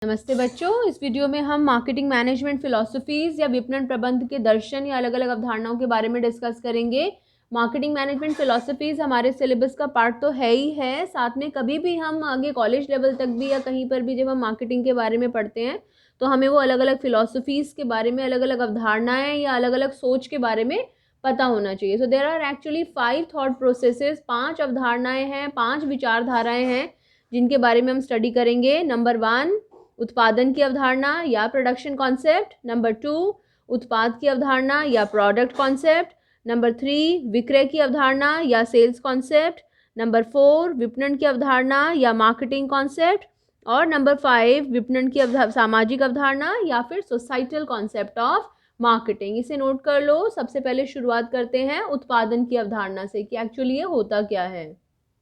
नमस्ते बच्चों, इस वीडियो में हम मार्केटिंग मैनेजमेंट फिलॉसफीज या विपणन प्रबंध के दर्शन या अलग अलग अवधारणाओं के बारे में डिस्कस करेंगे। मार्केटिंग मैनेजमेंट फिलॉसफीज हमारे सिलेबस का पार्ट तो है ही है, साथ में कभी भी हम आगे कॉलेज लेवल तक भी या कहीं पर भी जब हम मार्केटिंग के बारे में पढ़ते हैं तो हमें वो अलग अलग फिलॉसफीज के बारे में, अलग अलग अवधारणाएं या अलग अलग सोच के बारे में पता होना चाहिए। So there are actually 5 thought processes, 5 अवधारणाएं हैं, 5 विचारधाराएं हैं जिनके बारे में हम स्टडी करेंगे। नंबर 1, उत्पादन की अवधारणा या प्रोडक्शन कॉन्सेप्ट। नंबर 2, उत्पाद की अवधारणा या प्रोडक्ट कॉन्सेप्ट। नंबर 3, विक्रय की अवधारणा या सेल्स कॉन्सेप्ट। नंबर 4, विपणन की अवधारणा या मार्केटिंग कॉन्सेप्ट। और नंबर 5, विपणन की सामाजिक अवधारणा या फिर सोसाइटल कॉन्सेप्ट ऑफ मार्केटिंग। इसे नोट कर लो। सबसे पहले शुरुआत करते हैं उत्पादन की अवधारणा से कि एक्चुअली ये होता क्या है।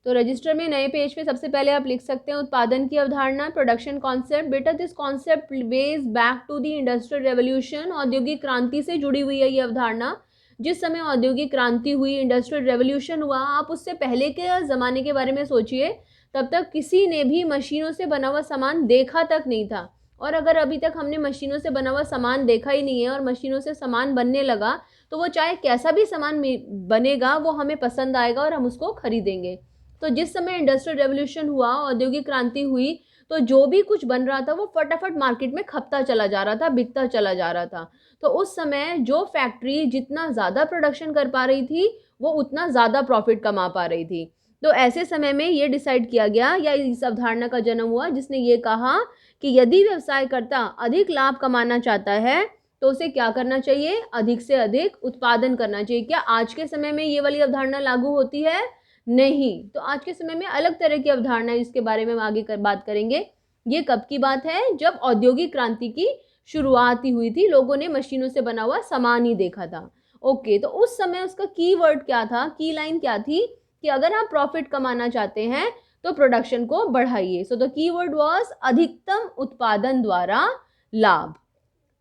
तो रजिस्टर में नए पेज पे सबसे पहले आप लिख सकते हैं उत्पादन की अवधारणा, प्रोडक्शन कॉन्सेप्ट। बेटा this concept was back to the industrial revolution. औद्योगिक क्रांति से जुड़ी हुई है ये अवधारणा। जिस समय औद्योगिक क्रांति हुई, इंडस्ट्रियल रेवोल्यूशन हुआ, आप उससे पहले के ज़माने के बारे में सोचिए। तब तक किसी ने भी मशीनों से बना हुआ सामान देखा तक नहीं था। और अगर अभी तक हमने मशीनों से बना हुआ सामान देखा ही नहीं है और मशीनों से सामान बनने लगा तो वो चाहे कैसा भी सामान बनेगा वो हमें पसंद आएगा और हम उसको खरीदेंगे। तो जिस समय इंडस्ट्रियल रेवोल्यूशन हुआ, औद्योगिक क्रांति हुई, तो जो भी कुछ बन रहा था वो फटाफट मार्केट में खपता चला जा रहा था, बिकता चला जा रहा था। तो उस समय जो फैक्ट्री जितना ज़्यादा प्रोडक्शन कर पा रही थी वो उतना ज़्यादा प्रॉफिट कमा पा रही थी। तो ऐसे समय में ये डिसाइड किया गया या इस अवधारणा का जन्म हुआ जिसने ये कहा कि यदि व्यवसायकर्ता अधिक लाभ कमाना चाहता है तो उसे क्या करना चाहिए? अधिक से अधिक उत्पादन करना चाहिए। क्या आज के समय में ये वाली अवधारणा लागू होती है? नहीं। तो आज के समय में अलग तरह की अवधारणा है जिसके बारे में हम आगे बात करेंगे। ये कब की बात है? जब औद्योगिक क्रांति की शुरुआत ही हुई थी, लोगों ने मशीनों से बना हुआ सामान ही देखा था। ओके, तो उस समय उसका कीवर्ड क्या था, की लाइन क्या थी कि अगर आप प्रॉफिट कमाना चाहते हैं तो प्रोडक्शन को बढ़ाइए। सो द कीवर्ड वाज अधिकतम उत्पादन द्वारा लाभ।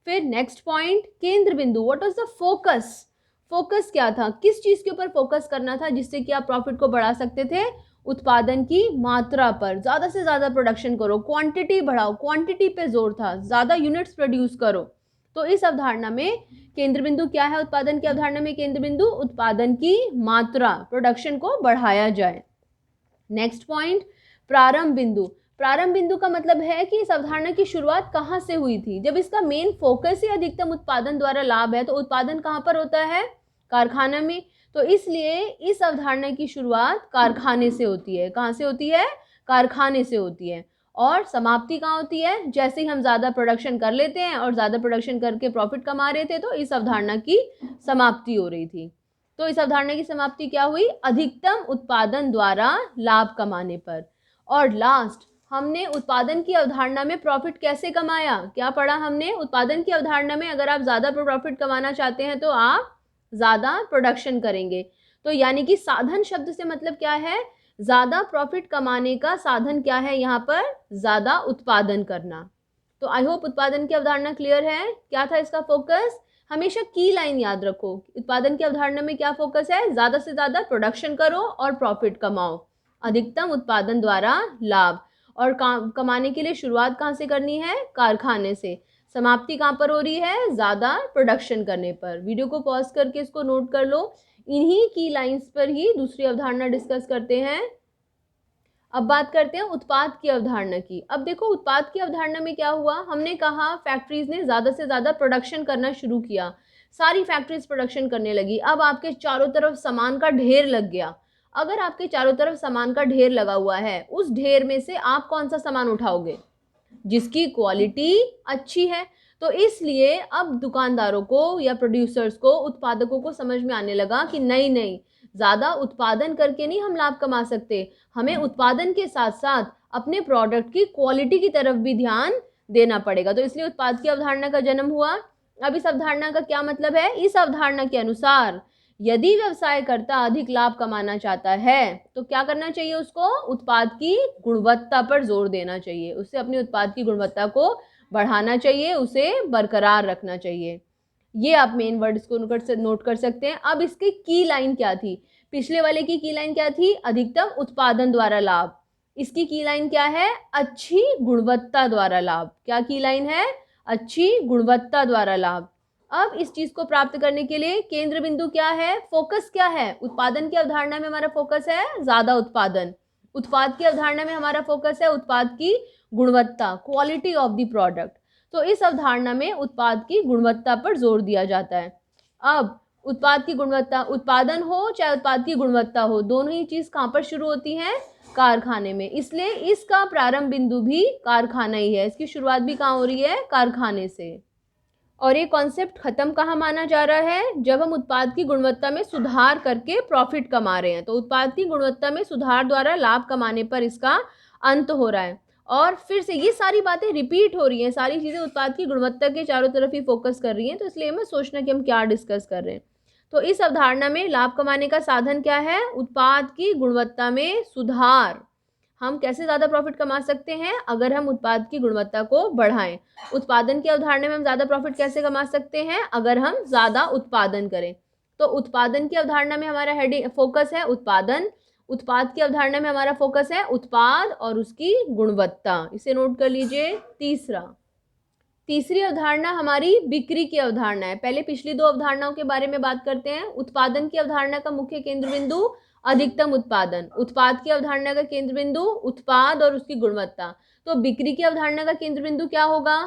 फिर नेक्स्ट पॉइंट, केंद्र बिंदु। What was the focus? Focus क्या था? किस चीज के ऊपर फोकस करना था जिससे कि आप प्रॉफिट को बढ़ा सकते थे? उत्पादन की मात्रा पर। ज्यादा से ज्यादा प्रोडक्शन करो, क्वांटिटी बढ़ाओ, क्वांटिटी पे जोर था, ज्यादा यूनिट्स प्रोड्यूस करो। तो इस अवधारणा में केंद्र बिंदु क्या है? उत्पादन की अवधारणा में केंद्र बिंदु उत्पादन की मात्रा, प्रोडक्शन को बढ़ाया जाए। नेक्स्ट पॉइंट, प्रारंभ बिंदु। प्रारंभ बिंदु का मतलब है कि इस अवधारणा की शुरुआत कहाँ से हुई थी। जब इसका मेन फोकस ही अधिकतम उत्पादन द्वारा लाभ है तो उत्पादन कहाँ पर होता है? कारखाना में। तो इसलिए इस अवधारणा की शुरुआत कारखाने से होती है। कहाँ से होती है? कारखाने से होती है। और समाप्ति कहाँ होती है? जैसे ही हम ज़्यादा प्रोडक्शन कर लेते हैं और ज़्यादा प्रोडक्शन करके प्रॉफिट कमा रहे थे तो इस अवधारणा की समाप्ति हो रही थी। तो इस अवधारणा की समाप्ति क्या हुई? अधिकतम उत्पादन द्वारा लाभ कमाने पर। और लास्ट, हमने उत्पादन की अवधारणा में प्रॉफिट कैसे कमाया? क्या पढ़ा हमने? उत्पादन की अवधारणा में अगर आप ज़्यादा प्रॉफिट कमाना चाहते हैं तो आप ज़्यादा प्रोडक्शन करेंगे। तो यानी कि साधन शब्द से मतलब क्या है? ज़्यादा प्रॉफिट कमाने का साधन क्या है यहाँ पर? ज़्यादा उत्पादन करना। तो आई होप उत्पादन की अवधारणा क्लियर है। क्या था इसका फोकस? हमेशा की लाइन याद रखो। उत्पादन की अवधारणा में क्या फोकस है? ज़्यादा से ज़्यादा प्रोडक्शन करो और प्रॉफिट कमाओ, अधिकतम उत्पादन द्वारा लाभ। और कमाने के लिए शुरुआत कहाँ से करनी है? कारखाने से। समाप्ति कहाँ पर हो रही है? ज़्यादा प्रोडक्शन करने पर। वीडियो को पॉज करके इसको नोट कर लो। इन्हीं की लाइंस पर ही दूसरी अवधारणा डिस्कस करते हैं। अब बात करते हैं उत्पाद की अवधारणा की। अब देखो उत्पाद की अवधारणा में क्या हुआ, हमने कहा फैक्ट्रीज ने ज़्यादा से ज़्यादा प्रोडक्शन करना शुरू किया, सारी फैक्ट्रीज प्रोडक्शन करने लगी। अब आपके चारों तरफ सामान का ढेर लग गया। अगर आपके चारों तरफ सामान का ढेर लगा हुआ है, उस ढेर में से आप कौन सा सामान उठाओगे? जिसकी क्वालिटी अच्छी है। तो इसलिए अब दुकानदारों को या प्रोड्यूसर्स को, उत्पादकों को समझ में आने लगा कि नहीं नहीं, ज़्यादा उत्पादन करके नहीं हम लाभ कमा सकते, हमें उत्पादन के साथ साथ अपने प्रोडक्ट की क्वालिटी की तरफ भी ध्यान देना पड़ेगा। तो इसलिए उत्पाद की अवधारणा का जन्म हुआ। अब इस अवधारणा का क्या मतलब है? इस अवधारणा के अनुसार यदि व्यवसायकर्ता अधिक लाभ कमाना चाहता है तो क्या करना चाहिए? उसको उत्पाद की गुणवत्ता पर जोर देना चाहिए, उसे अपने उत्पाद की गुणवत्ता को बढ़ाना चाहिए, उसे बरकरार रखना चाहिए। ये आप मेन वर्ड इसको नोट कर सकते हैं। अब इसकी की लाइन क्या थी? पिछले वाले की लाइन क्या थी? अधिकतम उत्पादन द्वारा लाभ। इसकी की लाइन क्या है? अच्छी गुणवत्ता द्वारा लाभ। क्या की लाइन है? अच्छी गुणवत्ता द्वारा लाभ। अब इस चीज को प्राप्त करने के लिए केंद्र बिंदु क्या है? फोकस क्या है? उत्पादन की अवधारणा में हमारा फोकस है ज्यादा उत्पादन। उत्पाद की अवधारणा में हमारा फोकस है उत्पाद की गुणवत्ता, क्वालिटी ऑफ द प्रोडक्ट। तो इस अवधारणा में उत्पाद की गुणवत्ता पर जोर दिया जाता है। अब उत्पाद की गुणवत्ता, उत्पादन हो चाहे उत्पाद की गुणवत्ता हो, दोनों ही चीज कहाँ पर शुरू होती हैं? कारखाने में। इसलिए इसका प्रारंभ बिंदु भी कारखाना ही है। इसकी शुरुआत भी कहाँ हो रही है? कारखाने से। और ये कॉन्सेप्ट खत्म कहाँ माना जा रहा है? जब हम उत्पाद की गुणवत्ता में सुधार करके प्रॉफिट कमा रहे हैं। तो उत्पाद की गुणवत्ता में सुधार द्वारा लाभ कमाने पर इसका अंत हो रहा है। और फिर से ये सारी बातें रिपीट हो रही हैं, सारी चीज़ें उत्पाद की गुणवत्ता के चारों तरफ ही फोकस कर रही हैं। तो इसलिए हमें सोचना कि हम क्या डिस्कस कर रहे हैं। तो इस अवधारणा में लाभ कमाने का साधन क्या है? उत्पाद की गुणवत्ता में सुधार। हम कैसे ज़्यादा प्रॉफिट कमा सकते हैं? अगर हम उत्पाद की गुणवत्ता को बढ़ाएं। उत्पादन की अवधारणा में हम ज़्यादा प्रॉफिट कैसे कमा सकते हैं? अगर हम ज़्यादा उत्पादन करें। तो उत्पादन की अवधारणा में हमारा हेडिंग फोकस है उत्पादन। उत्पाद की अवधारणा में हमारा फोकस है उत्पाद और उसकी गुणवत्ता। इसे नोट कर लीजिए। तीसरी अवधारणा हमारी बिक्री की अवधारणा है। पहले पिछली दो अवधारणाओं के बारे में बात करते हैं। उत्पादन की अवधारणा का मुख्य केंद्र बिंदु अधिकतम उत्पादन। उत्पाद की अवधारणा का केंद्र बिंदु उत्पाद और उसकी गुणवत्ता। तो बिक्री की अवधारणा का केंद्र बिंदु क्या होगा?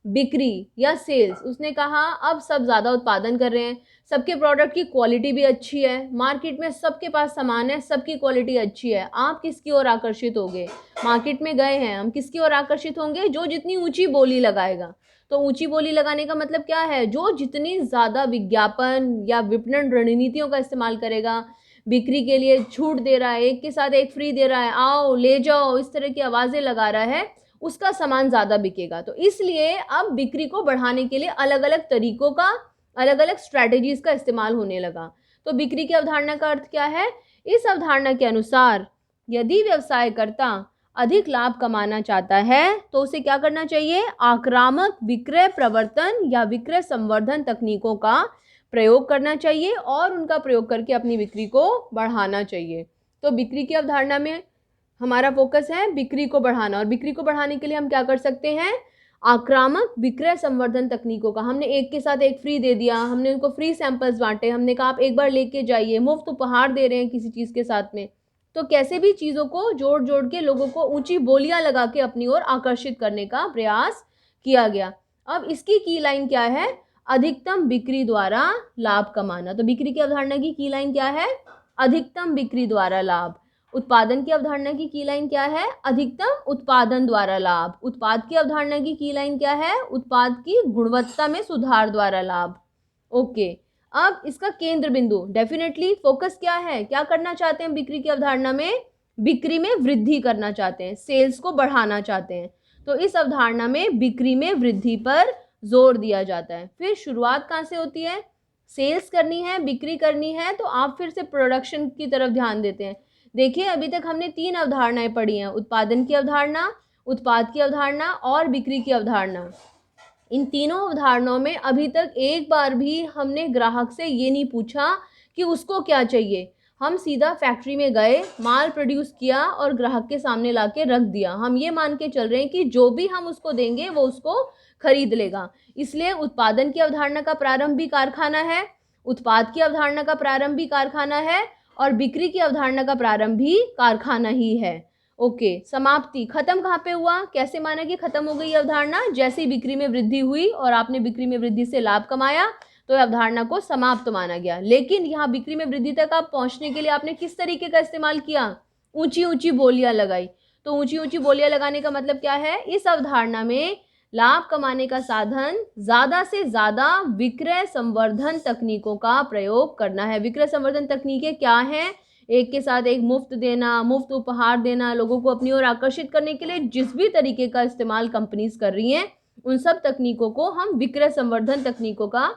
बिक्री या सेल्स। उसने कहा अब सब ज्यादा उत्पादन कर रहे हैं, सबके प्रोडक्ट की क्वालिटी भी अच्छी है, मार्केट में सबके पास सामान है, सबकी क्वालिटी अच्छी है। आप किसकी ओर आकर्षित होंगे? मार्केट में गए हैं, हम किसकी ओर आकर्षित होंगे? जो जितनी ऊंची बोली लगाएगा। तो ऊंची बोली लगाने का मतलब क्या है? जो जितनी ज्यादा विज्ञापन या विपणन रणनीतियों का इस्तेमाल करेगा, बिक्री के लिए छूट दे रहा है, एक के साथ एक फ्री दे रहा है, आओ ले जाओ, इस तरह की आवाजें लगा रहा है, उसका सामान ज्यादा बिकेगा। तो इसलिए अब बिक्री को बढ़ाने के लिए अलग अलग तरीकों का, अलग अलग स्ट्रैटेजीज का इस्तेमाल होने लगा। तो बिक्री की अवधारणा का अर्थ क्या है? इस अवधारणा के अनुसार यदि व्यवसायकर्ता अधिक लाभ कमाना चाहता है तो उसे क्या करना चाहिए? आक्रामक विक्रय प्रवर्तन या विक्रय संवर्धन तकनीकों का प्रयोग करना चाहिए और उनका प्रयोग करके अपनी बिक्री को बढ़ाना चाहिए। तो बिक्री की अवधारणा में हमारा फोकस है बिक्री को बढ़ाना, और बिक्री को बढ़ाने के लिए हम क्या कर सकते हैं? आक्रामक विक्रय संवर्धन तकनीकों का। हमने एक के साथ एक फ्री दे दिया, हमने उनको फ्री सैंपल्स बांटे, हमने कहा आप एक बार लेके जाइए, मुफ्त उपहार दे रहे हैं किसी चीज़ के साथ में। तो कैसे भी चीज़ों को जोड़ जोड़ के लोगों को ऊंची बोलियां लगा के अपनी ओर आकर्षित करने का प्रयास किया गया। अब इसकी की लाइन क्या है? अधिकतम बिक्री द्वारा लाभ कमाना। तो बिक्री की अवधारणा की लाइन क्या है? अधिकतम बिक्री द्वारा लाभ। उत्पादन की अवधारणा की लाइन क्या है? अधिकतम उत्पादन द्वारा लाभ। उत्पाद की अवधारणा की लाइन क्या है? उत्पाद की गुणवत्ता में सुधार द्वारा लाभ। ओके, अब इसका केंद्र बिंदु डेफिनेटली फोकस क्या है? क्या करना चाहते हैं बिक्री की अवधारणा में? बिक्री में वृद्धि करना चाहते हैं, सेल्स को बढ़ाना चाहते हैं। तो इस अवधारणा में बिक्री में वृद्धि पर जोर दिया जाता है। फिर शुरुआत कहाँ से होती है? सेल्स करनी है, बिक्री करनी है, तो आप फिर से प्रोडक्शन की तरफ ध्यान देते हैं। देखिए अभी तक हमने 3 अवधारणाएं पढ़ी हैं, उत्पादन की अवधारणा, उत्पाद की अवधारणा और बिक्री की अवधारणा। इन तीनों अवधारणाओं में अभी तक एक बार भी हमने ग्राहक से ये नहीं पूछा कि उसको क्या चाहिए। हम सीधा फैक्ट्री में गए, माल प्रोड्यूस किया और ग्राहक के सामने लाके रख दिया। हम ये मान के चल रहे हैं कि जो भी हम उसको देंगे वो उसको खरीद लेगा। इसलिए उत्पादन की अवधारणा का प्रारंभ भी कारखाना है, उत्पाद की अवधारणा का प्रारंभ भी कारखाना है और बिक्री की अवधारणा का प्रारंभ भी कारखाना ही है। ओके, समाप्ति। खत्म कहाँ पे हुआ? कैसे माना कि खत्म हो गई अवधारणा? जैसे ही बिक्री में वृद्धि हुई और आपने बिक्री में वृद्धि से लाभ कमाया तो अवधारणा को समाप्त माना गया। लेकिन यहाँ बिक्री में वृद्धि तक आप पहुंचने के लिए आपने किस तरीके का इस्तेमाल किया? ऊंची ऊंची बोलियां लगाई। तो ऊंची ऊंची बोलियां लगाने का मतलब क्या है? इस अवधारणा में लाभ कमाने का साधन ज्यादा से ज्यादा विक्रय संवर्धन तकनीकों का प्रयोग करना है। विक्रय संवर्धन तकनीकें क्या हैं? एक के साथ एक मुफ्त देना, मुफ्त उपहार देना, लोगों को अपनी ओर आकर्षित करने के लिए जिस भी तरीके का इस्तेमाल कंपनीज कर रही हैं, उन सब तकनीकों को हम विक्रय संवर्धन तकनीकों का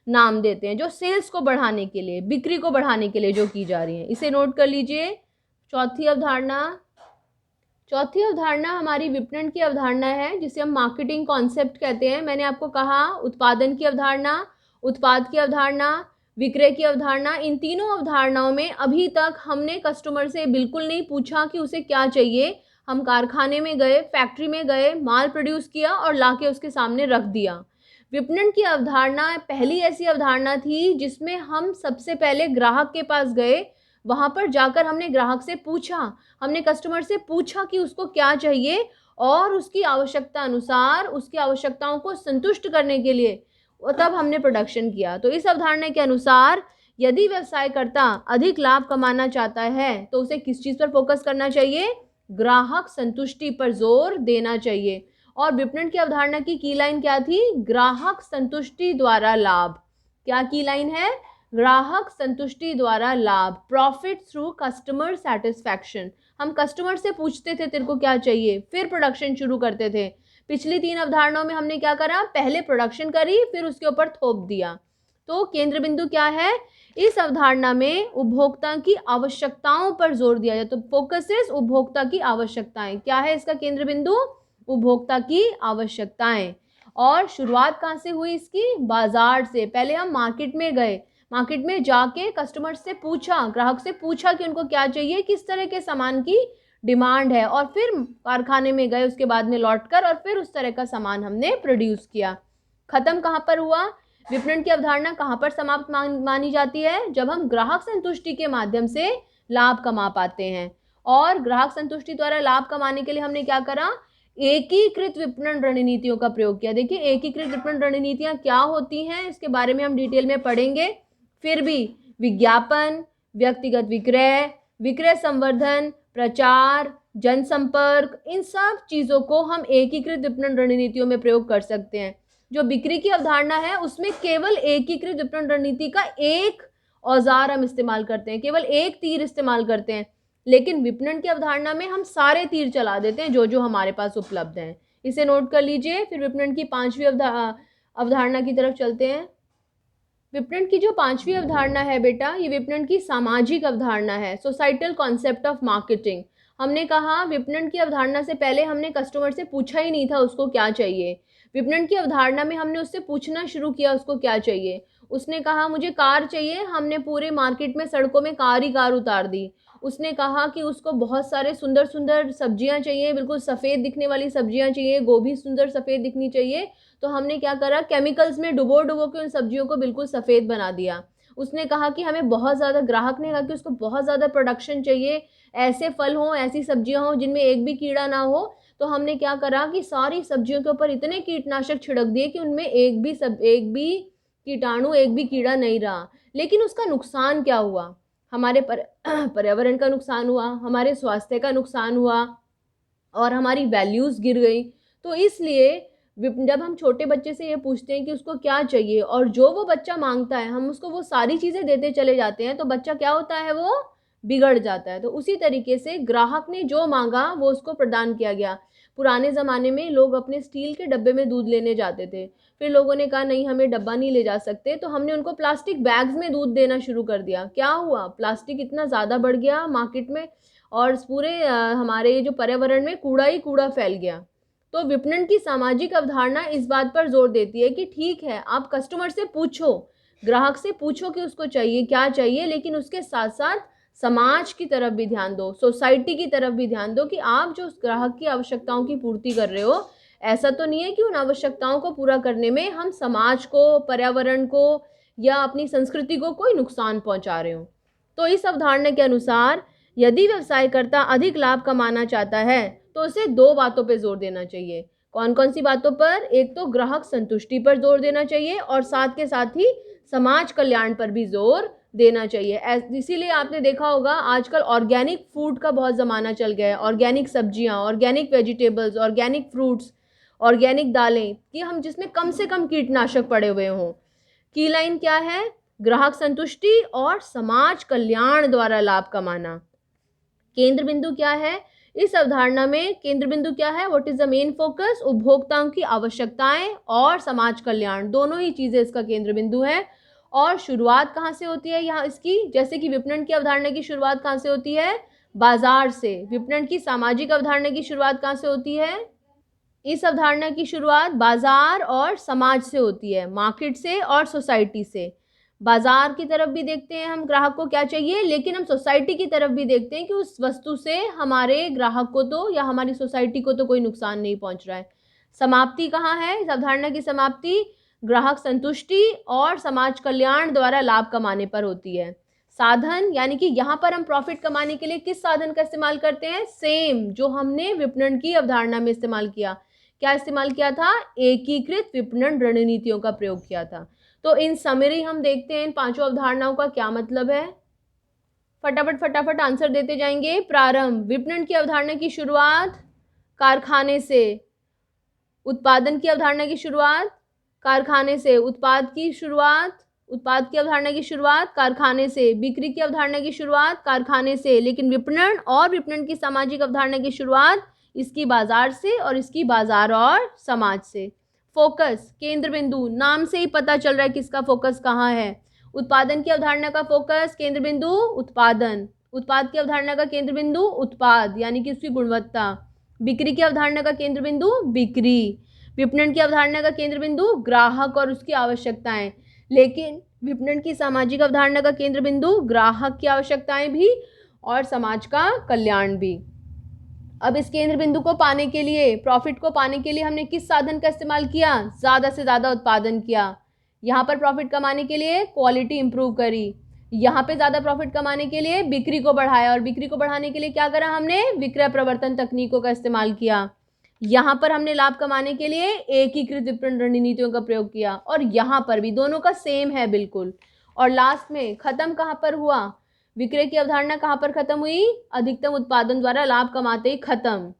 नाम देते हैं, जो सेल्स को बढ़ाने के लिए, बिक्री को बढ़ाने के लिए जो की जा रही है। इसे नोट कर लीजिए। चौथी अवधारणा हमारी विपणन की अवधारणा है, जिसे हम मार्केटिंग कॉन्सेप्ट कहते हैं। मैंने आपको कहा उत्पादन की अवधारणा, उत्पाद की अवधारणा, विक्रय की अवधारणा। इन तीनों अवधारणाओं में अभी तक हमने कस्टमर से बिल्कुल नहीं पूछा कि उसे क्या चाहिए, हम कारखाने में गए, फैक्ट्री में गए, माल प्रोड्यूस किया और लाके उसके सामने रख दिया। विपणन की अवधारणा पहली ऐसी अवधारणा थी जिसमें हम सबसे पहले ग्राहक के पास गए, वहाँ पर जाकर हमने ग्राहक से पूछा, हमने कस्टमर से पूछा कि उसको क्या चाहिए और उसकी आवश्यकता अनुसार उसकी आवश्यकताओं को संतुष्ट करने के लिए तब हमने प्रोडक्शन किया। तो इस अवधारणा के अनुसार यदि व्यवसायकर्ता अधिक लाभ कमाना चाहता है तो उसे किस चीज़ पर फोकस करना चाहिए? ग्राहक संतुष्टि पर जोर देना चाहिए। और विपणन की अवधारणा की लाइन क्या थी? ग्राहक संतुष्टि द्वारा लाभ। क्या की लाइन है? ग्राहक संतुष्टि द्वारा लाभ, प्रॉफिट थ्रू कस्टमर सेटिस्फैक्शन। हम कस्टमर से पूछते थे तेरे को क्या चाहिए, फिर प्रोडक्शन शुरू करते थे। पिछली 3 अवधारणाओं में हमने क्या करा? पहले प्रोडक्शन करी, फिर उसके ऊपर थोप दिया। तो केंद्र बिंदु क्या है? इस अवधारणा में उपभोक्ता की आवश्यकताओं पर जोर दिया जाए। तो फोकस इज उपभोक्ता की आवश्यकताएं। क्या है इसका केंद्र बिंदु? उपभोक्ता की आवश्यकताएं। और शुरुआत कहाँ से हुई इसकी? बाजार से। पहले हम मार्केट में गए, मार्केट में जाके कस्टमर से पूछा, ग्राहक से पूछा कि उनको क्या चाहिए, किस तरह के सामान की डिमांड है, और फिर कारखाने में गए उसके बाद में लौटकर, और फिर उस तरह का सामान हमने प्रोड्यूस किया। खत्म कहाँ पर हुआ? विपणन की अवधारणा कहाँ पर समाप्त मानी जाती है? जब हम ग्राहक संतुष्टि के माध्यम से लाभ कमा पाते हैं। और ग्राहक संतुष्टि द्वारा लाभ कमाने के लिए हमने क्या करा? एकीकृत विपणन रणनीतियों का प्रयोग किया। देखिए एकीकृत विपणन रणनीतियां क्या होती हैं इसके बारे में हम डिटेल में पढ़ेंगे। फिर भी विज्ञापन, व्यक्तिगत विक्रय, विक्रय संवर्धन, प्रचार, जनसंपर्क, इन सब चीज़ों को हम एकीकृत विपणन रणनीतियों में प्रयोग कर सकते हैं। जो बिक्री की अवधारणा है उसमें केवल एकीकृत विपणन रणनीति का एक औजार हम इस्तेमाल करते हैं, केवल एक तीर इस्तेमाल करते हैं। लेकिन विपणन की अवधारणा में हम सारे तीर चला देते हैं जो जो हमारे पास उपलब्ध हैं। इसे नोट कर लीजिए। फिर विपणन की 5वीं अवधारणा की तरफ चलते हैं। विपणन की जो 5वीं अवधारणा है बेटा, ये विपणन की सामाजिक अवधारणा है, सोसाइटल कॉन्सेप्ट ऑफ मार्केटिंग। हमने कहा विपणन की अवधारणा से पहले हमने कस्टमर से पूछा ही नहीं था उसको क्या चाहिए। विपणन की अवधारणा में हमने उससे पूछना शुरू किया उसको क्या चाहिए। उसने कहा मुझे कार चाहिए, हमने पूरे मार्केट में सड़कों में कार ही कार उतार दी। उसने कहा कि उसको बहुत सारे सुंदर सुंदर सब्जियां चाहिए, बिल्कुल सफ़ेद दिखने वाली सब्जियां चाहिए, गोभी सुंदर सफ़ेद दिखनी चाहिए। तो हमने क्या करा? केमिकल्स में डुबो डुबो के उन सब्जियों को बिल्कुल सफ़ेद बना दिया। उसने कहा कि हमें बहुत ज़्यादा, ग्राहक ने कहा कि उसको बहुत ज़्यादा प्रोडक्शन चाहिए, ऐसे फल हों, ऐसी सब्जियां हों जिनमें एक भी कीड़ा ना हो। तो हमने क्या करा कि सारी सब्जियों के ऊपर इतने कीटनाशक छिड़क दिए कि उनमें एक भी कीटाणु, एक भी कीड़ा नहीं रहा। लेकिन उसका नुकसान क्या हुआ? हमारे पर्यावरण का नुकसान हुआ, हमारे स्वास्थ्य का नुकसान हुआ और हमारी वैल्यूज़ गिर गई। तो इसलिए जब हम छोटे बच्चे से ये पूछते हैं कि उसको क्या चाहिए और जो वो बच्चा मांगता है हम उसको वो सारी चीज़ें देते चले जाते हैं, तो बच्चा क्या होता है? वो बिगड़ जाता है। तो उसी तरीके से ग्राहक ने जो मांगा वो उसको प्रदान किया गया। पुराने ज़माने में लोग अपने स्टील के डब्बे में दूध लेने जाते थे, फिर लोगों ने कहा नहीं हमें डब्बा नहीं ले जा सकते, तो हमने उनको प्लास्टिक बैग्स में दूध देना शुरू कर दिया। क्या हुआ? प्लास्टिक इतना ज़्यादा बढ़ गया मार्केट में और पूरे हमारे जो पर्यावरण में कूड़ा ही कूड़ा फैल गया। तो विपणन की सामाजिक अवधारणा इस बात पर जोर देती है कि ठीक है आप कस्टमर से पूछो, ग्राहक से पूछो कि उसको चाहिए क्या चाहिए, लेकिन उसके साथ साथ समाज की तरफ भी ध्यान दो, सोसाइटी की तरफ भी ध्यान दो कि आप जो उस ग्राहक की आवश्यकताओं की पूर्ति कर रहे हो, ऐसा तो नहीं है कि उन आवश्यकताओं को पूरा करने में हम समाज को, पर्यावरण को या अपनी संस्कृति को कोई नुकसान पहुंचा रहे हो। तो इस अवधारणा के अनुसार यदि व्यवसायकर्ता अधिक लाभ कमाना चाहता है तो उसे 2 बातों पर जोर देना चाहिए। कौन कौन सी बातों पर? एक तो ग्राहक संतुष्टि पर जोर देना चाहिए और साथ के साथ ही समाज कल्याण पर भी जोर देना चाहिए। इसीलिए आपने देखा होगा आजकल ऑर्गेनिक फूड का बहुत ज़माना चल गया है। ऑर्गेनिक सब्जियां, organic vegetables, organic fruits, organic दालें कि हम जिसमें कम से कम कीटनाशक पड़े हुए हों। की लाइन क्या है? ग्राहक संतुष्टि और समाज कल्याण द्वारा लाभ कमाना। केंद्र बिंदु क्या है इस अवधारणा में? केंद्र बिंदु क्या है? What is the main focus? उपभोक्ताओं की आवश्यकताएं और समाज कल्याण, दोनों ही चीजें इसका केंद्र बिंदु है। और शुरुआत कहाँ से होती है यहाँ इसकी? जैसे कि विपणन की अवधारणा की शुरुआत कहाँ से होती है? बाजार से। विपणन की सामाजिक अवधारणा की शुरुआत कहाँ से होती है? इस अवधारणा की शुरुआत बाजार और समाज से होती है, मार्केट से और सोसाइटी से। बाजार की तरफ भी देखते हैं हम ग्राहक को क्या चाहिए, लेकिन हम सोसाइटी की तरफ भी देखते हैं कि उस वस्तु से हमारे ग्राहक को तो या हमारी सोसाइटी को तो कोई नुकसान नहीं पहुंच रहा है। समाप्ति कहाँ है इस अवधारणा की? समाप्ति ग्राहक संतुष्टि और समाज कल्याण द्वारा लाभ कमाने पर होती है। साधन यानी कि यहाँ पर हम प्रॉफिट कमाने के लिए किस साधन का इस्तेमाल करते हैं? सेम जो हमने विपणन की अवधारणा में इस्तेमाल किया। क्या इस्तेमाल किया था? एकीकृत विपणन रणनीतियों का प्रयोग किया था। तो इन समरी हम देखते हैं इन पांचों अवधारणाओं का क्या मतलब है। फटाफट आंसर देते जाएंगे। प्रारंभ, विपणन की अवधारणा की शुरुआत कारखाने से। उत्पादन की अवधारणा की शुरुआत कारखाने से। उत्पाद की अवधारणा की शुरुआत कारखाने से। बिक्री की अवधारणा की शुरुआत कारखाने से। लेकिन विपणन और विपणन की सामाजिक अवधारणा की शुरुआत इसकी बाजार से और इसकी बाजार और समाज से। फोकस, केंद्र बिंदु, नाम से ही पता चल रहा है किसका फोकस कहाँ है। उत्पादन की अवधारणा का फोकस, केंद्र बिंदु उत्पादन। उत्पाद की अवधारणा का केंद्र बिंदु उत्पाद यानी कि उसकी गुणवत्ता। बिक्री की अवधारणा का केंद्र बिंदु बिक्री। विपणन की अवधारणा का केंद्र बिंदु ग्राहक और उसकी आवश्यकताएं। लेकिन विपणन की सामाजिक अवधारणा का केंद्र बिंदु ग्राहक की आवश्यकताएं भी और समाज का कल्याण भी। अब इस केंद्र बिंदु को पाने के लिए, प्रॉफिट को पाने के लिए हमने किस साधन का इस्तेमाल किया? ज़्यादा से ज़्यादा उत्पादन किया। यहाँ पर प्रॉफिट कमाने के लिए क्वालिटी इंप्रूव करी। यहाँ पे ज़्यादा प्रॉफिट कमाने के लिए बिक्री को बढ़ाया, और बिक्री को बढ़ाने के लिए क्या करा हमने? विक्रय प्रवर्तन तकनीकों का इस्तेमाल किया। यहाँ पर हमने लाभ कमाने के लिए एकीकृत विपणन रणनीतियों का प्रयोग किया, और यहाँ पर भी दोनों का सेम है बिल्कुल। और लास्ट में खत्म कहाँ पर हुआ? विक्रय की अवधारणा कहाँ पर खत्म हुई? अधिकतम उत्पादन द्वारा लाभ कमाते ही खत्म।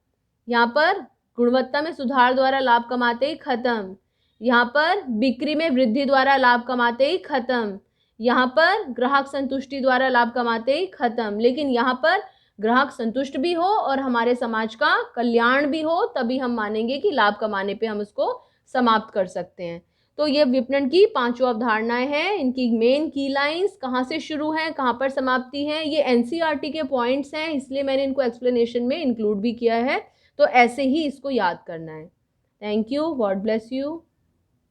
यहाँ पर गुणवत्ता में सुधार द्वारा लाभ कमाते ही खत्म। यहाँ पर बिक्री में वृद्धि द्वारा लाभ कमाते ही खत्म। यहाँ पर ग्राहक संतुष्टि द्वारा लाभ कमाते ही खत्म। लेकिन यहाँ पर ग्राहक संतुष्ट भी हो और हमारे समाज का कल्याण भी हो, तभी हम मानेंगे कि लाभ कमाने पे हम उसको समाप्त कर सकते हैं। तो ये विपणन की पांचों अवधारणाएं हैं। इनकी मेन की लाइंस कहाँ से शुरू हैं, कहाँ पर समाप्ति है, ये एनसीईआरटी के पॉइंट्स हैं, इसलिए मैंने इनको एक्सप्लेनेशन में इंक्लूड भी किया है। तो ऐसे ही इसको याद करना है। Thank you, God bless you.